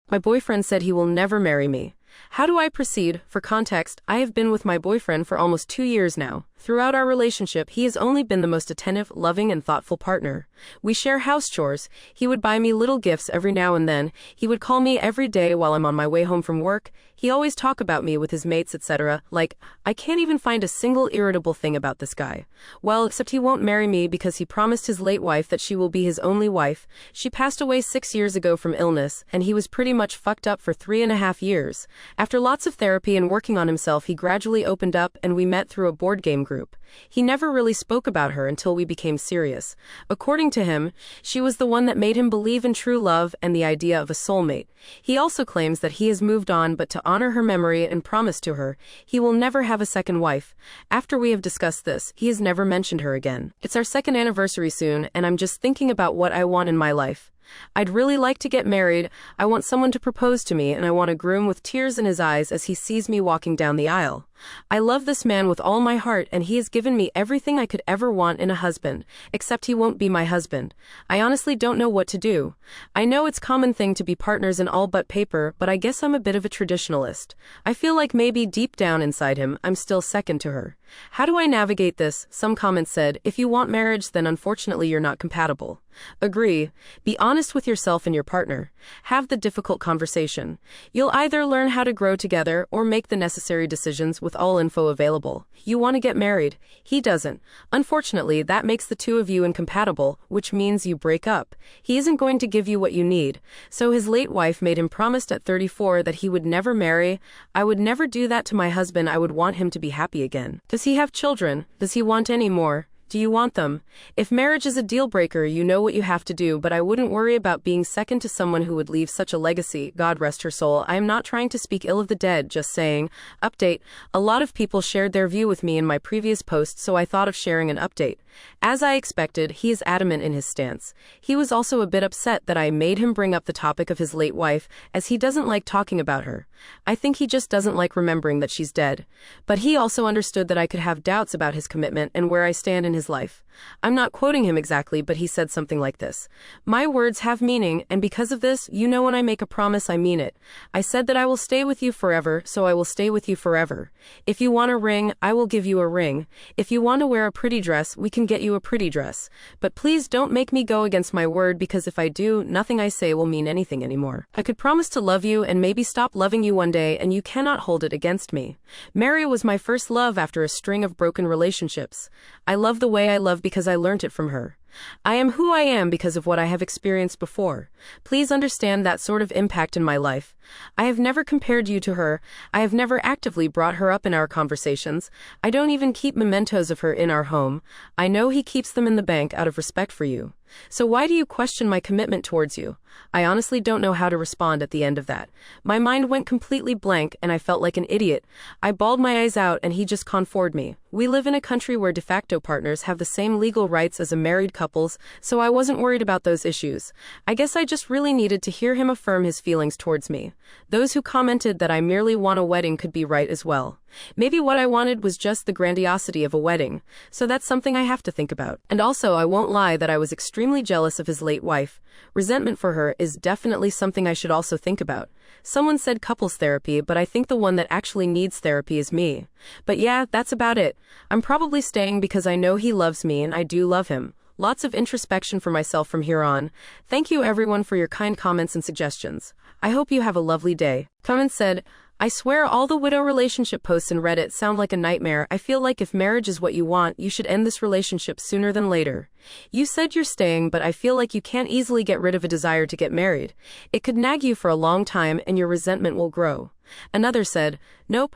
My boyfriend said he will never marry me. How do I proceed? For context, I have been with my boyfriend for almost 2 years now. Throughout our relationship, he has only been the most attentive, loving, and thoughtful partner. We share house chores. He would buy me little gifts every now and then. He would call me every day while I'm on my way home from work. He always talk about me with his mates, etc. Like, I can't even find a single irritable thing about this guy. Well, except he won't marry me because he promised his late wife that she will be his only wife. She passed away 6 years ago from illness, and he was pretty much fucked up for 3.5 years. After lots of therapy and working on himself, he gradually opened up, and we met through a board game group. He never really spoke about her until we became serious. According to him, she was the one that made him believe in true love and the idea of a soulmate. He also claims that he has moved on, but to honor her memory and promise to her, he will never have a second wife. After we have discussed this, he has never mentioned her again. It's our second anniversary soon, and I'm just thinking about what I want in my life. I'd really like to get married. I want someone to propose to me, and I want a groom with tears in his eyes as he sees me walking down the aisle. I love this man with all my heart, and he has given me everything I could ever want in a husband, except he won't be my husband. I honestly don't know what to do. I know it's common thing to be partners in all but paper, but I guess I'm a bit of a traditionalist. I feel like maybe deep down inside him, I'm still second to her. How do I navigate this? Some comments said, if you want marriage, then unfortunately you're not compatible. Agree. Be honest with yourself and your partner. Have the difficult conversation. You'll either learn how to grow together or make the necessary decisions with all info available. You want to get married. He doesn't. Unfortunately, that makes the two of you incompatible, which means you break up. He isn't going to give you what you need. So his late wife made him promise at 34 that he would never marry. I would never do that to my husband. I would want him to be happy again. Does he have children? Does he want any more? Do you want them? If marriage is a deal breaker, you know what you have to do, but I wouldn't worry about being second to someone who would leave such a legacy. God rest her soul. I am not trying to speak ill of the dead, just saying. Update. A lot of people shared their view with me in my previous post, so I thought of sharing an update. As I expected, he is adamant in his stance. He was also a bit upset that I made him bring up the topic of his late wife, as he doesn't like talking about her. I think he just doesn't like remembering that she's dead. But he also understood that I could have doubts about his commitment and where I stand in his life. I'm not quoting him exactly, but he said something like this. My words have meaning, and because of this, you know when I make a promise, I mean it. I said that I will stay with you forever, so I will stay with you forever. If you want a ring, I will give you a ring. If you want to wear a pretty dress, we can get you a pretty dress. But please don't make me go against my word, because if I do, nothing I say will mean anything anymore. I could promise to love you and maybe stop loving you one day, and you cannot hold it against me. Mary was my first love after a string of broken relationships. I love the way I love because I learned it from her. I am who I am because of what I have experienced before. Please understand that sort of impact in my life. I have never compared you to her. I have never actively brought her up in our conversations. I don't even keep mementos of her in our home. I know he keeps them in the bank out of respect for you. So why do you question my commitment towards you? I honestly don't know how to respond at the end of that. My mind went completely blank and I felt like an idiot. I bawled my eyes out and he just confored me. We live in a country where de facto partners have the same legal rights as a married couples, so I wasn't worried about those issues. I guess I just really needed to hear him affirm his feelings towards me. Those who commented that I merely want a wedding could be right as well. Maybe what I wanted was just the grandiosity of a wedding, so that's something I have to think about. And also, I won't lie that I was extremely jealous of his late wife. Resentment for her is definitely something I should also think about. Someone said couples therapy, but I think the one that actually needs therapy is me. But yeah, that's about it. I'm probably staying because I know he loves me and I do love him. Lots of introspection for myself from here on. Thank you everyone for your kind comments and suggestions. I hope you have a lovely day. Comment said, I swear all the widow relationship posts in Reddit sound like a nightmare. I feel like if marriage is what you want, you should end this relationship sooner than later. You said you're staying, but I feel like you can't easily get rid of a desire to get married. It could nag you for a long time and your resentment will grow. Another said, Nope.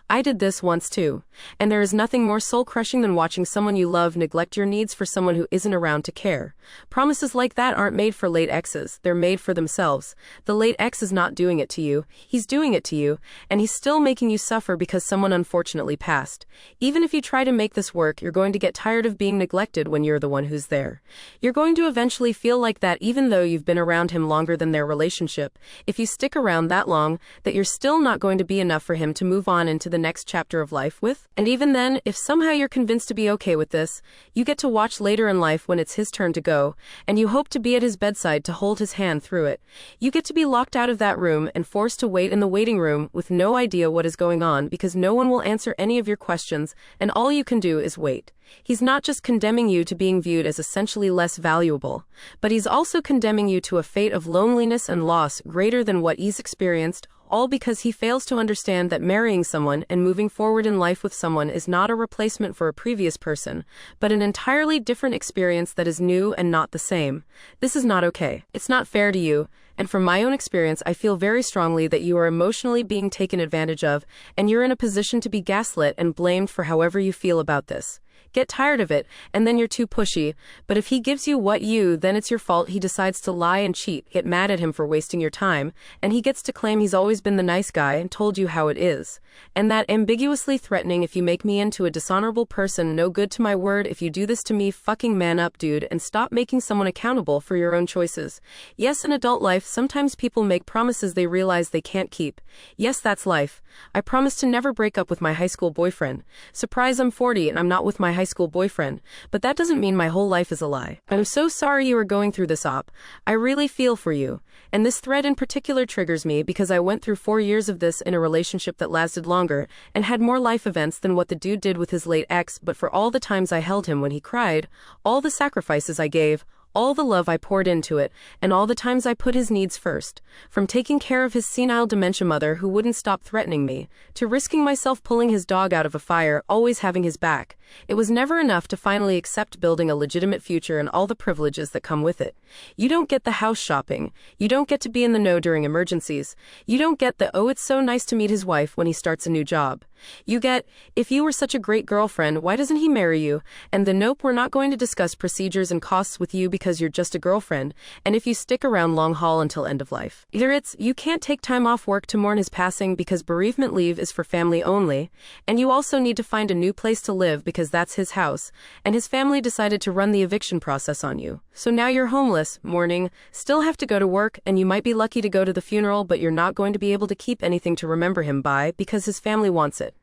I did this once too. And there is nothing more soul-crushing than watching someone you love neglect your needs for someone who isn't around to care. Promises like that aren't made for late exes, they're made for themselves. The late ex is not doing it to you, he's doing it to you, and he's still making you suffer because someone unfortunately passed. Even if you try to make this work, you're going to get tired of being neglected when you're the one who's there. You're going to eventually feel like that even though you've been around him longer than their relationship. If you stick around that long, that you're still not going to be enough for him to move on into the next chapter of life with. And even then, if somehow you're convinced to be okay with this, you get to watch later in life when it's his turn to go, and you hope to be at his bedside to hold his hand through it. You get to be locked out of that room and forced to wait in the waiting room with no idea what is going on because no one will answer any of your questions, and all you can do is wait. He's not just condemning you to being viewed as essentially less valuable, but he's also condemning you to a fate of loneliness and loss greater than what he's experienced, all because he fails to understand that marrying someone and moving forward in life with someone is not a replacement for a previous person, but an entirely different experience that is new and not the same. This is not okay. It's not fair to you. And from my own experience, I feel very strongly that you are emotionally being taken advantage of, and you're in a position to be gaslit and blamed for however you feel about this. Get tired of it, and then you're too pushy. But if he gives you then it's your fault he decides to lie and cheat. Get mad at him for wasting your time, and he gets to claim he's always been the nice guy and told you how it is. And that ambiguously threatening, if you make me into a dishonorable person, no good to my word, if you do this to me, fucking man up, dude, and stop making someone accountable for your own choices. Yes, in adult life, sometimes people make promises they realize they can't keep. Yes, that's life. I promised to never break up with my high school boyfriend. Surprise, I'm 40 and I'm not with my high school boyfriend, but that doesn't mean my whole life is a lie. I'm so sorry you are going through this, op. I really feel for you. And this thread in particular triggers me because I went through 4 years of this in a relationship that lasted longer and had more life events than what the dude did with his late ex, but for all the times I held him when he cried, all the sacrifices I gave, all the love I poured into it, and all the times I put his needs first, from taking care of his senile dementia mother who wouldn't stop threatening me, to risking myself pulling his dog out of a fire, always having his back, it was never enough to finally accept building a legitimate future and all the privileges that come with it. You don't get the house shopping, you don't get to be in the know during emergencies, you don't get the "oh, it's so nice to meet his wife" when he starts a new job. You get, "if you were such a great girlfriend, why doesn't he marry you?" And the "nope, we're not going to discuss procedures and costs with you because you're just a girlfriend," and "if you stick around long haul until end of life." Either it's, "you can't take time off work to mourn his passing because bereavement leave is for family only," and "you also need to find a new place to live because that's his house, and his family decided to run the eviction process on you. So now you're homeless, mourning, still have to go to work, and you might be lucky to go to the funeral, but you're not going to be able to keep anything to remember him by because his family wants it."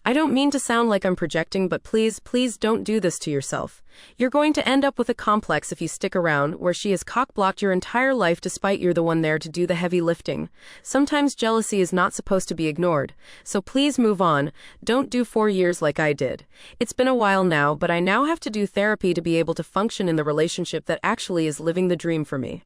I don't mean to sound like I'm projecting, but please, please don't do this to yourself. You're going to end up with a complex if you stick around where she has cock-blocked your entire life despite you're the one there to do the heavy lifting. Sometimes jealousy is not supposed to be ignored, so please move on. Don't do 4 years like I did. It's been a while now, but I now have to do therapy to be able to function in the relationship that actually is living the dream for me.